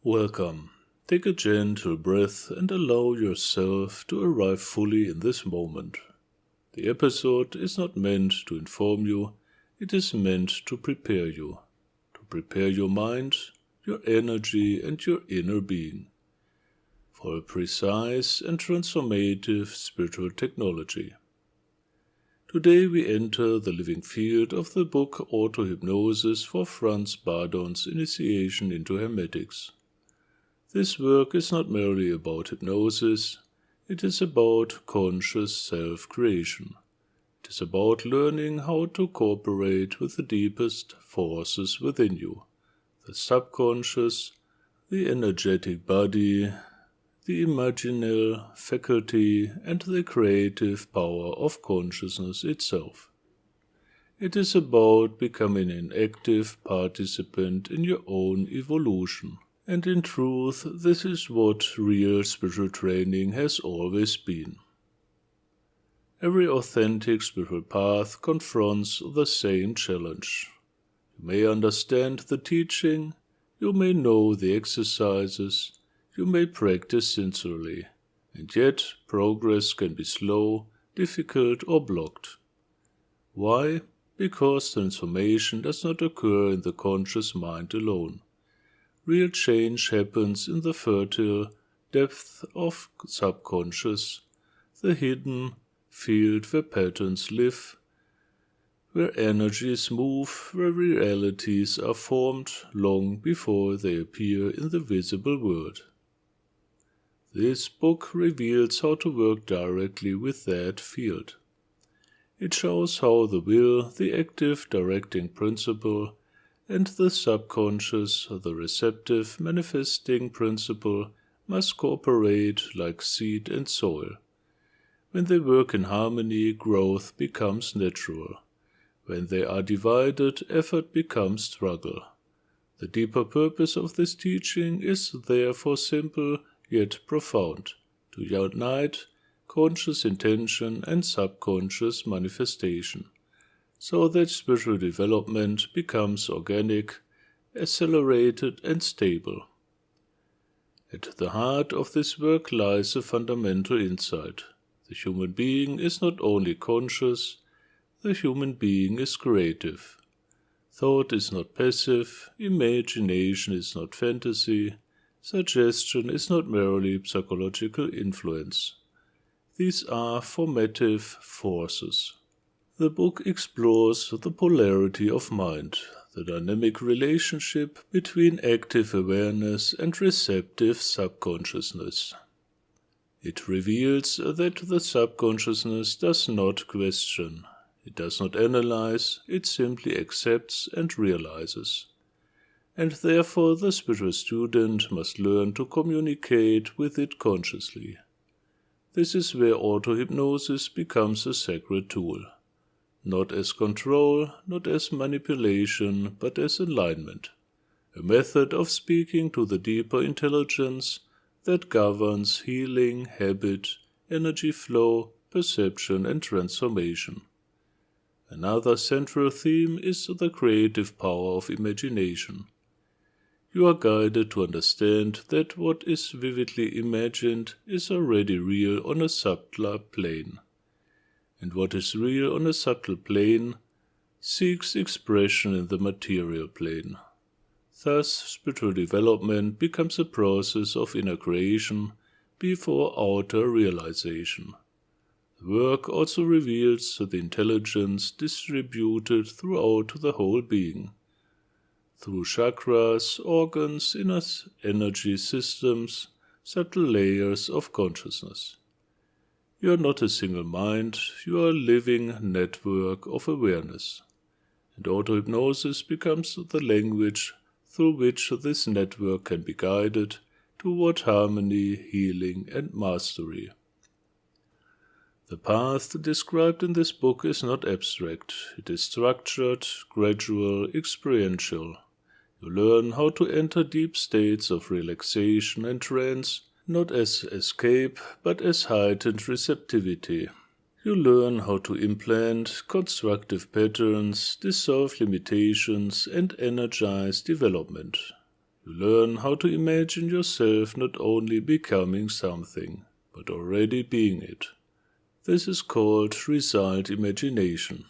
Welcome. Take a gentle breath and allow yourself to arrive fully in this moment. The episode is not meant to inform you, it is meant to prepare you. To prepare your mind, your energy and your inner being for a precise and transformative spiritual technology. Today we enter the living field of the book Autohypnosis for Franz Bardon's initiation into Hermetics. This work is not merely about hypnosis, it is about conscious self-creation. It is about learning how to cooperate with the deepest forces within you, the subconscious, the energetic body, the imaginal faculty, and the creative power of consciousness itself. It is about becoming an active participant in your own evolution. And in truth, this is what real spiritual training has always been. Every authentic spiritual path confronts the same challenge. You may understand the teaching, you may know the exercises, you may practice sincerely, and yet progress can be slow, difficult, or blocked. Why? Because transformation does not occur in the conscious mind alone. Real change happens in the fertile depth of subconscious, the hidden field where patterns live, where energies move, where realities are formed long before they appear in the visible world. This book reveals how to work directly with that field. It shows how the will, the active directing principle, and the subconscious, the receptive manifesting principle, must cooperate like seed and soil. When they work in harmony, growth becomes natural. When they are divided, effort becomes struggle. The deeper purpose of this teaching is therefore simple yet profound, to unite conscious intention and subconscious manifestation, so that spiritual development becomes organic, accelerated and stable. At the heart of this work lies a fundamental insight. The human being is not only conscious, the human being is creative. Thought is not passive, imagination is not fantasy, suggestion is not merely psychological influence. These are formative forces. The book explores the polarity of mind, the dynamic relationship between active awareness and receptive subconsciousness. It reveals that the subconsciousness does not question, it does not analyze, it simply accepts and realizes. And therefore the spiritual student must learn to communicate with it consciously. This is where auto-hypnosis becomes a sacred tool. Not as control, not as manipulation, but as alignment, a method of speaking to the deeper intelligence that governs healing, habit, energy flow, perception and transformation. Another central theme is the creative power of imagination. You are guided to understand that what is vividly imagined is already real on a subtler plane. And what is real on a subtle plane seeks expression in the material plane. Thus, spiritual development becomes a process of inner creation before outer realization. The work also reveals the intelligence distributed throughout the whole being, through chakras, organs, inner energy systems, subtle layers of consciousness. You are not a single mind, you are a living network of awareness, and auto-hypnosis becomes the language through which this network can be guided toward harmony, healing, and mastery. The path described in this book is not abstract, it is structured, gradual, experiential. You learn how to enter deep states of relaxation and trance, not as escape, but as heightened receptivity. You learn how to implant constructive patterns, dissolve limitations, and energize development. You learn how to imagine yourself not only becoming something, but already being it. This is called result imagination.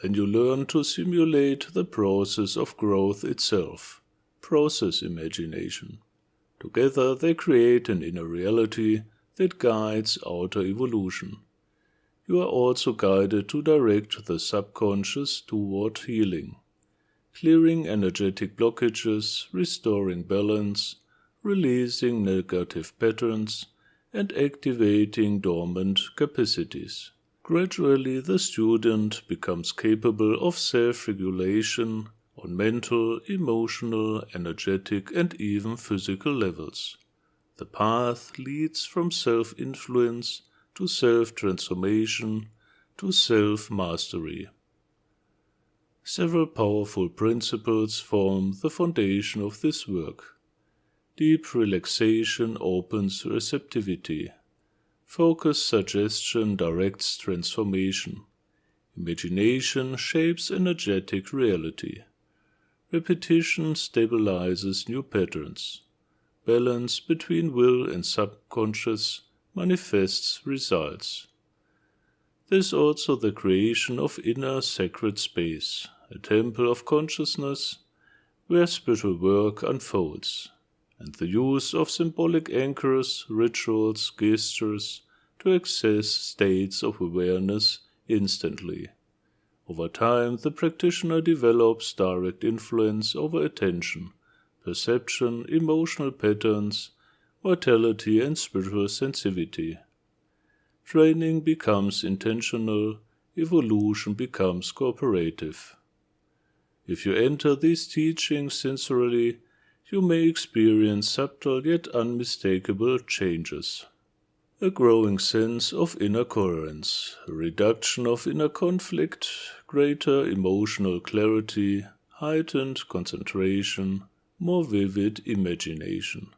Then you learn to simulate the process of growth itself, process imagination. Together they create an inner reality that guides outer evolution. You are also guided to direct the subconscious toward healing, clearing energetic blockages, restoring balance, releasing negative patterns, and activating dormant capacities. Gradually, the student becomes capable of self-regulation on mental, emotional, energetic, and even physical levels. The path leads from self-influence to self-transformation to self-mastery. Several powerful principles form the foundation of this work. Deep relaxation opens receptivity. Focused suggestion directs transformation. Imagination shapes energetic reality. Repetition stabilizes new patterns. Balance between will and subconscious manifests results. There is also the creation of inner sacred space, a temple of consciousness where spiritual work unfolds, and the use of symbolic anchors, rituals, gestures to access states of awareness instantly. Over time, the practitioner develops direct influence over attention, perception, emotional patterns, vitality, and spiritual sensitivity. Training becomes intentional, evolution becomes cooperative. If you enter these teachings sincerely, you may experience subtle yet unmistakable changes. A growing sense of inner coherence, a reduction of inner conflict, greater emotional clarity, heightened concentration, more vivid imagination.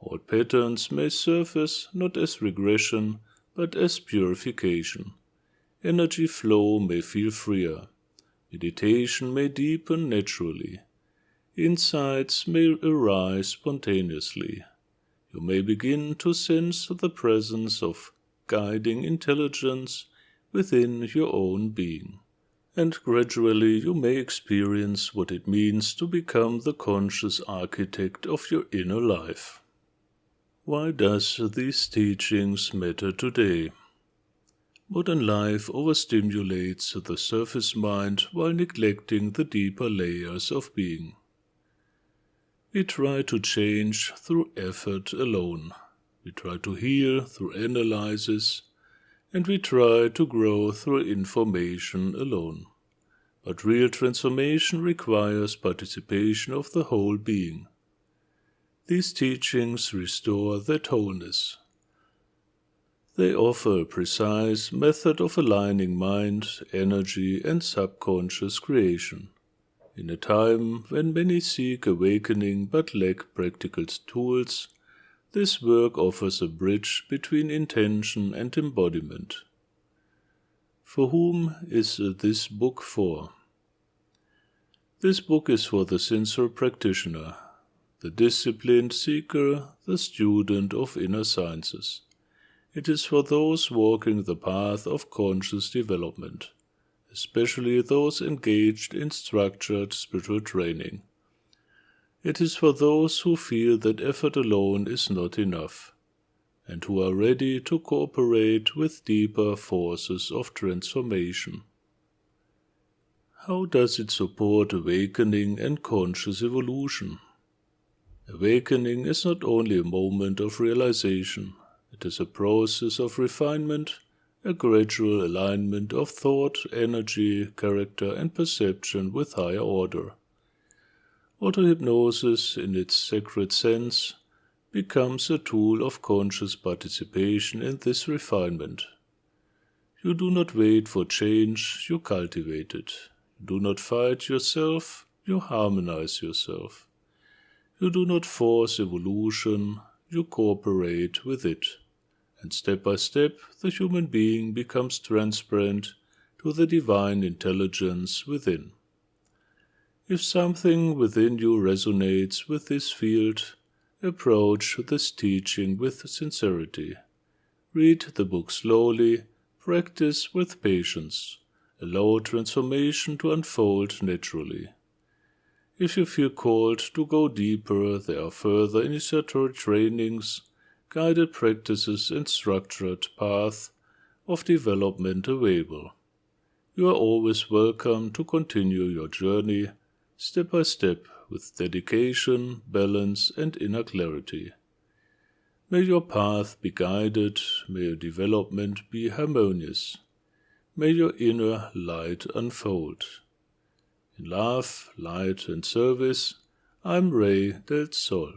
Old patterns may surface not as regression, but as purification. Energy flow may feel freer. Meditation may deepen naturally. Insights may arise spontaneously. You may begin to sense the presence of guiding intelligence within your own being. And gradually you may experience what it means to become the conscious architect of your inner life. Why does these teachings matter today? Modern life overstimulates the surface mind while neglecting the deeper layers of being. We try to change through effort alone. We try to heal through analysis, and we try to grow through information alone. But real transformation requires participation of the whole being. These teachings restore that wholeness. They offer a precise method of aligning mind, energy, and subconscious creation. In a time when many seek awakening but lack practical tools, this work offers a bridge between intention and embodiment. For whom is this book for? This book is for the sincere practitioner, the disciplined seeker, the student of inner sciences. It is for those walking the path of conscious development, especially those engaged in structured spiritual training. It is for those who feel that effort alone is not enough, and who are ready to cooperate with deeper forces of transformation. How does it support awakening and conscious evolution? Awakening is not only a moment of realization, it is a process of refinement, a gradual alignment of thought, energy, character, and perception with higher order. Autohypnosis, in its sacred sense, becomes a tool of conscious participation in this refinement. You do not wait for change, you cultivate it. You do not fight yourself, you harmonize yourself. You do not force evolution, you cooperate with it. And step by step, the human being becomes transparent to the divine intelligence within. If something within you resonates with this field, approach this teaching with sincerity. Read the book slowly, practice with patience, allow transformation to unfold naturally. If you feel called to go deeper, there are further initiatory trainings, guided practices and structured paths of development available. You are always welcome to continue your journey, step by step, with dedication, balance, and inner clarity. May your path be guided, may your development be harmonious. May your inner light unfold. In love, light, and service, I am Ray del Sol.